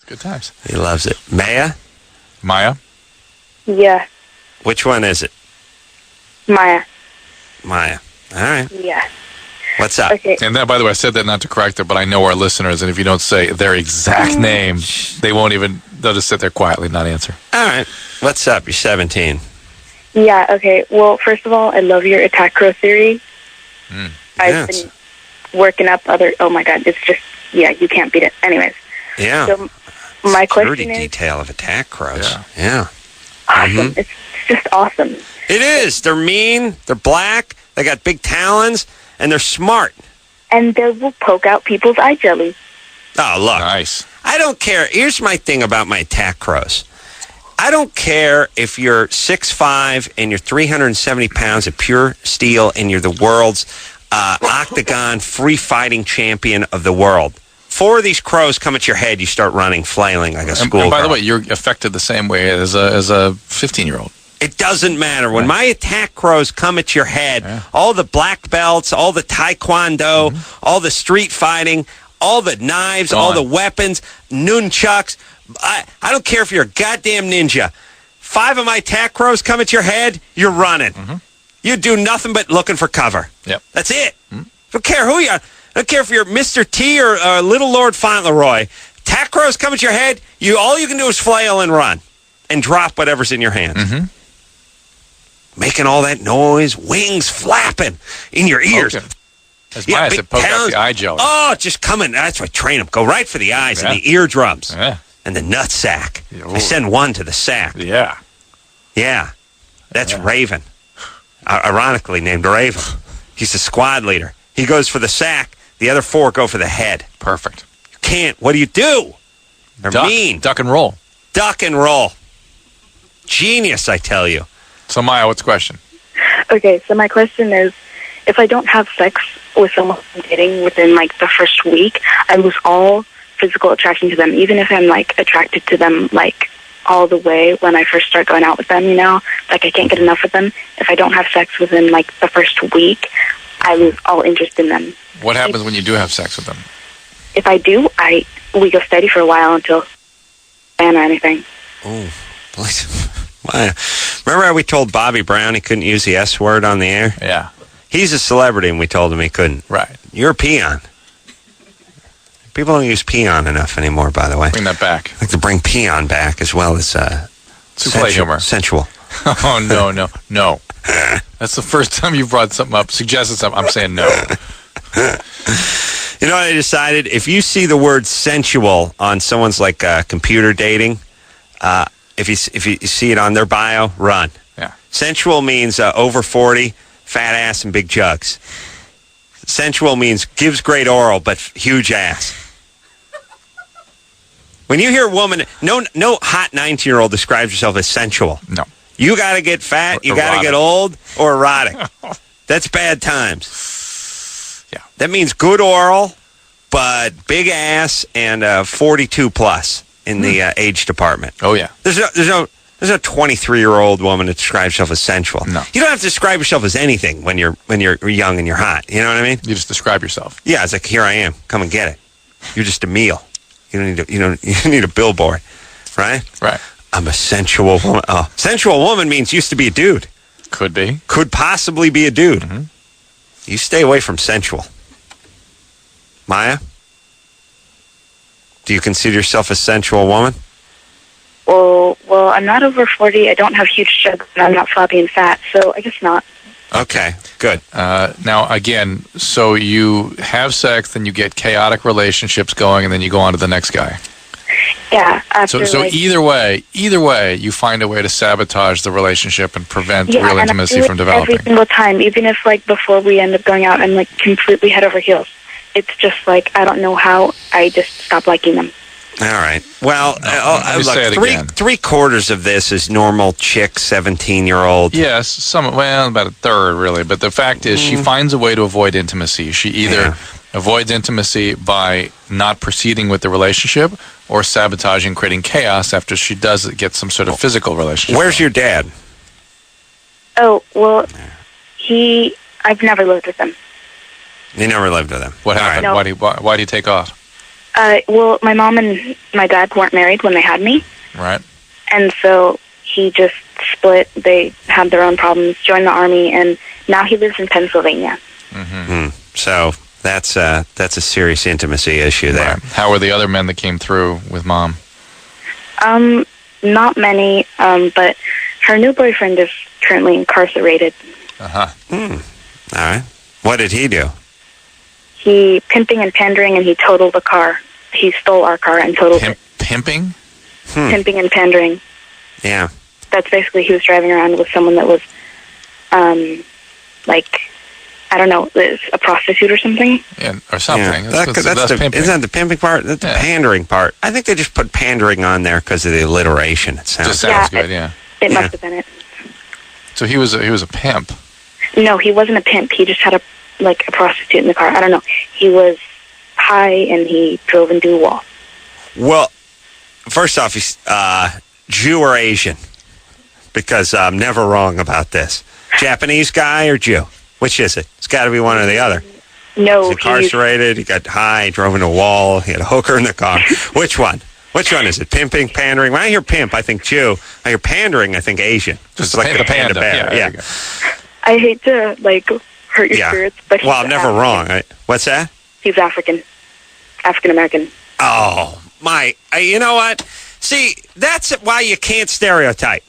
Good times. He loves it. Maya? Maya? Yeah. Which one is it? Maya. Maya. All right. Yeah. What's up? Okay. And then, by the way, I said that not to correct her, but I know our listeners, and if you don't say their exact name, they'll just sit there quietly, not answer. All right. What's up? You're 17. Yeah, okay. Well, first of all, I love your attack crow theory. I've been working up oh my God, it's just, you can't beat it. Anyways. Yeah. So my question dirty is... detail of attack crows. Yeah. Awesome. It's just awesome. It is. They're mean. They're black. They got big talons. And they're smart. And they will poke out people's eye jelly. Oh, look. Nice. I don't care. Here's my thing about my attack crows. I don't care if you're 6'5" and you're 370 pounds of pure steel and you're the world's octagon free-fighting champion of the world. 4 of these crows come at your head, you start running, flailing like a schoolgirl. And by the way, you're affected the same way as a 15-year-old. It doesn't matter. When my attack crows come at your head, all the black belts, all the taekwondo, all the street fighting, all the knives, all the weapons, nunchucks. I don't care if you're a goddamn ninja. 5 of my attack crows come at your head, you're running. You do nothing but looking for cover. Yep. That's it. I don't care who you are. I don't care if you're Mr. T or Little Lord Fauntleroy. Attack crows come at your head, all you can do is flail and run and drop whatever's in your hands. Making all that noise, wings flapping in your ears. Okay. As Maya said, poke out the eye jelly. Oh, just coming. That's why I train them. Go right for the eyes and the eardrums and the nut sack. I send one to the sack. Yeah. Yeah. That's Raven. Ironically named Raven. He's the squad leader. He goes for the sack. The other 4 go for the head. Perfect. You can't. What do? They're mean. Duck and roll. Duck and roll. Genius, I tell you. So, Maya, what's the question? Okay, so my question is, if I don't have sex with someone I'm dating within, the first week, I lose all physical attraction to them, even if I'm, attracted to them, all the way when I first start going out with them, I can't get enough of them. If I don't have sex within, the first week, I lose all interest in them. What happens when you do have sex with them? If I do, we go steady for a while until or anything. Oh, remember how we told Bobby Brown he couldn't use the S word on the air? Yeah. He's a celebrity, and we told him he couldn't. Right. You're a peon. People don't use peon enough anymore, by the way. Bring that back. I'd like to bring peon back as well as Souffle humor. Sensual. Oh, no. That's the first time you've brought something up, suggested something. I'm saying no. You know what I decided? If you see the word sensual on someone's computer dating, if you see it on their bio, run. Yeah. Sensual means over 40, fat ass and big jugs. Sensual means gives great oral but huge ass. When you hear a woman, no hot 19-year-old describes herself as sensual. No. You got to get fat, you got to get old, or erotic. That's bad times. Yeah. That means good oral, but big ass and 42 plus in the age department. Oh, yeah. There's no 23-year-old woman that describes herself as sensual. No. You don't have to describe yourself as anything when you're young and you're hot. You know what I mean? You just describe yourself. Yeah, it's like, here I am. Come and get it. You're just a meal. You don't need a billboard, right? Right. I'm a sensual woman. Oh, sensual woman means used to be a dude. Could be. Could possibly be a dude. You stay away from sensual. Maya? Do you consider yourself a sensual woman? Well, I'm not over 40. I don't have huge jugs, and I'm not floppy and fat, so I guess not. Okay, good. Now, again, so you have sex, then you get chaotic relationships going, and then you go on to the next guy. Yeah. After, so either way, you find a way to sabotage the relationship and prevent real intimacy from developing. Every single time, even if before we end up going out, I'm completely head over heels. It's just I don't know how. I just stop liking them. All right. Well, look, three-quarters of this is normal chick, 17-year-old. Yes, about a third, really. But the fact is, she finds a way to avoid intimacy. She either avoids intimacy by not proceeding with the relationship or sabotaging, creating chaos after she does get some sort of physical relationship. Where's your dad? Oh, well, I've never lived with him. You never lived with him. What happened? No. Why did he take off? Well, my mom and my dad weren't married when they had me. Right. And so he just split. They had their own problems, joined the Army, and now he lives in Pennsylvania. So that's a serious intimacy issue there. Right. How were the other men that came through with Mom? Not many, but her new boyfriend is currently incarcerated. All right. What did he do? He pimping and pandering, and he totaled the car. He stole our car and totaled it. Pimping? Pimping and pandering. Yeah. That's basically he was driving around with someone that was, like, I don't know, a prostitute or something. Yeah, or something. Yeah. That's pimping. Isn't that the pimping part? That's the pandering part. I think they just put pandering on there because of the alliteration. It sounds good, yeah. It must have been it. So he was a pimp. No, he wasn't a pimp. He just had a prostitute in the car. I don't know. He was high and he drove into a wall. Well, first off, he's Jew or Asian? Because I'm never wrong about this. Japanese guy or Jew? Which is it? It's got to be one or the other. No. He's incarcerated. He got high. He drove into a wall. He had a hooker in the car. Which one? Which one is it? Pimping, pandering? When I hear pimp, I think Jew. When I hear pandering, I think Asian. Just like the panda bear. Yeah. I hate to, hurt your spirits, but well, I'm never wrong. What's that? He's African-American. Oh, you know what? See, that's why you can't stereotype.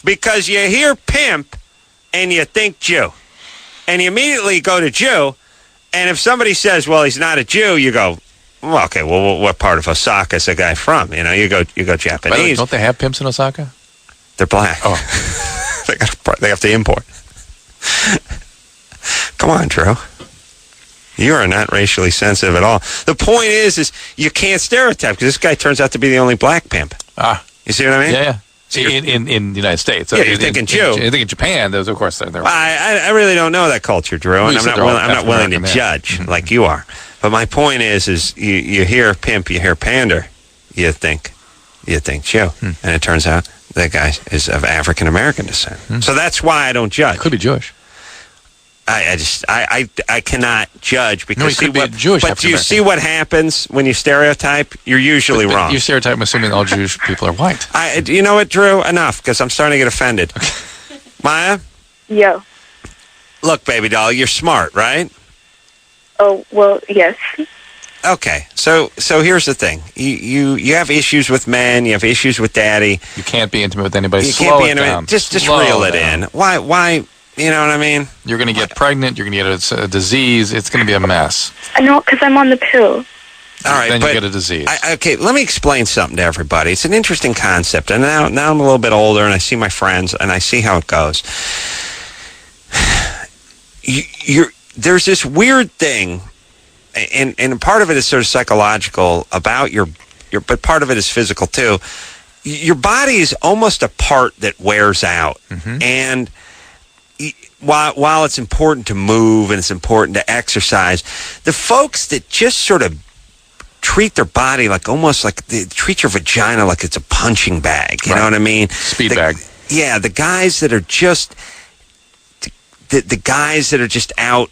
Because you hear pimp and you think Jew. And you immediately go to Jew, and if somebody says, well, he's not a Jew, you go, well, okay, well, what part of Osaka is the guy from? You know, you go Japanese. By the way, don't they have pimps in Osaka? They're black. Oh. They have to import. Come on, Drew. You are not racially sensitive at all. The point is you can't stereotype because this guy turns out to be the only black pimp. You see what I mean? Yeah. In the United States. Yeah, you're thinking Jew. I think in Japan, there's, of course, they're I really don't know that culture, Drew, and I'm not willing to judge like you are. But my point is you hear pimp, you hear pander, you think Jew, and it turns out that guy is of African American descent. So that's why I don't judge. Could be Jewish. I cannot judge because no, he could be Jewish. But do you see what happens when you stereotype? You're usually wrong. You stereotype assuming all Jewish people are white. You know what, Drew? Enough, because I'm starting to get offended. Okay. Maya? Yo. Look, baby doll, you're smart, right? Oh, well, yes. Okay, so here's the thing. You have issues with men. You have issues with daddy. You can't be intimate with anybody. You can't be intimate. Just reel it in. Why? You know what I mean? You're going to get pregnant. You're going to get a disease. It's going to be a mess. No, because I'm on the pill. All right, then you get a disease. Okay, let me explain something to everybody. It's an interesting concept, and now I'm a little bit older, and I see my friends, and I see how it goes. There's this weird thing, and part of it is sort of psychological about but part of it is physical too. Your body is almost a part that wears out, and while it's important to move and it's important to exercise, the folks that just sort of treat their body almost like they treat your vagina like it's a punching bag. You know what I mean? Speed bag. Yeah, the guys that are just the guys that are just out,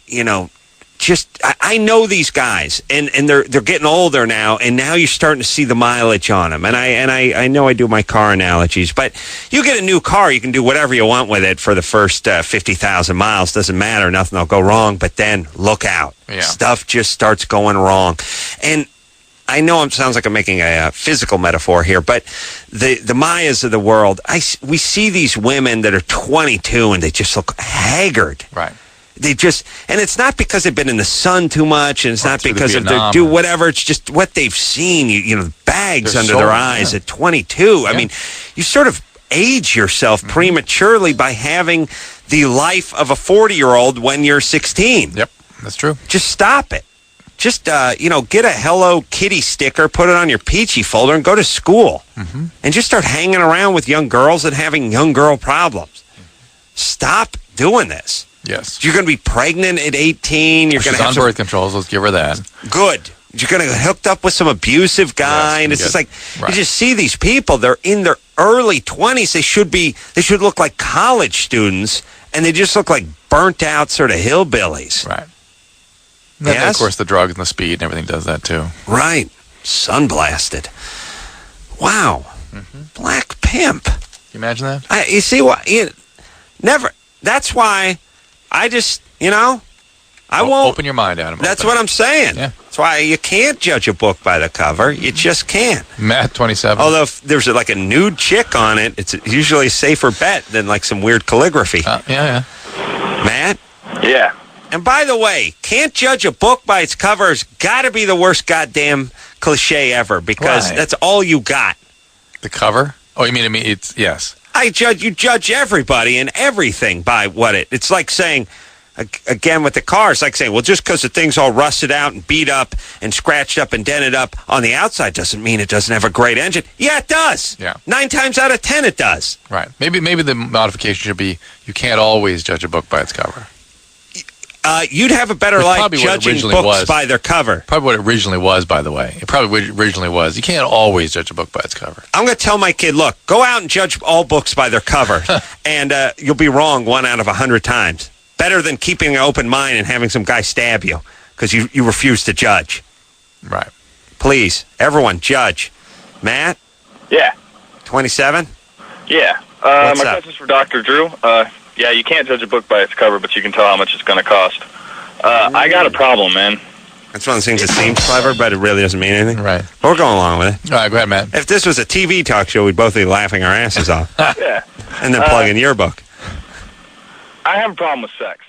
I know these guys, and they're getting older now, and now you're starting to see the mileage on them. And I know I do my car analogies, but you get a new car, you can do whatever you want with it for the first 50,000 miles. Doesn't matter, nothing will go wrong. But then look out, stuff just starts going wrong. And I know it sounds like I'm making a physical metaphor here, but the Mayas of the world, we see these women that are 22 and they just look haggard. Right. They just, and it's not because they've been in the sun too much, and it's not because of their do whatever. It's just what they've seen. Bags under their eyes at 22. I mean, you sort of age yourself prematurely by having the life of a 40-year-old when you're 16. Yep, that's true. Just stop it. Just get a Hello Kitty sticker, put it on your Peachy folder, and go to school, and just start hanging around with young girls and having young girl problems. Stop doing this. Yes. You're going to be pregnant at 18. You're going to have birth controls. Let's give her that. Good. You're going to get hooked up with some abusive guy, and it's just like you just see these people. They're in their early 20s. They should look like college students, and they just look like burnt out sort of hillbillies. Right. And then, of course, the drugs and the speed and everything does that too. Right. Sunblasted. Wow. Black Pimp. Can you imagine that? You see what? Never. That's why I just, I won't. Open your mind, Adam. That's what I'm saying. Yeah. That's why you can't judge a book by the cover. You just can't. Matt, 27. Although if there's like a nude chick on it, it's usually a safer bet than like some weird calligraphy. Yeah. Matt? Yeah. And by the way, can't judge a book by its cover has got to be the worst goddamn cliche ever because that's all you got. The cover? Oh, you mean it's, yes. You judge everybody and everything by what it's like saying, again with the car, it's like saying, well, just because the thing's all rusted out and beat up and scratched up and dented up on the outside doesn't mean it doesn't have a great engine. Yeah, it does. Yeah. 9 times out of 10 it does. Right. Maybe the modification should be you can't always judge a book by its cover. You'd have a better life judging books by their cover. Probably what it originally was, by the way. It probably originally was. You can't always judge a book by its cover. I'm going to tell my kid, look, go out and judge all books by their cover, and you'll be wrong 1 out of 100 times. Better than keeping an open mind and having some guy stab you because you refuse to judge. Right. Please, everyone, judge. Matt? Yeah. 27? Yeah. What's my up? question's for Dr. Drew. Yeah, you can't judge a book by its cover, but you can tell how much it's going to cost. I got a problem, man. That's one of the things that seems clever, but it really doesn't mean anything. Right. But we're going along with it. All right, go ahead, Matt. If this was a TV talk show, we'd both be laughing our asses off. Yeah. And then plugging your book. I have a problem with sex.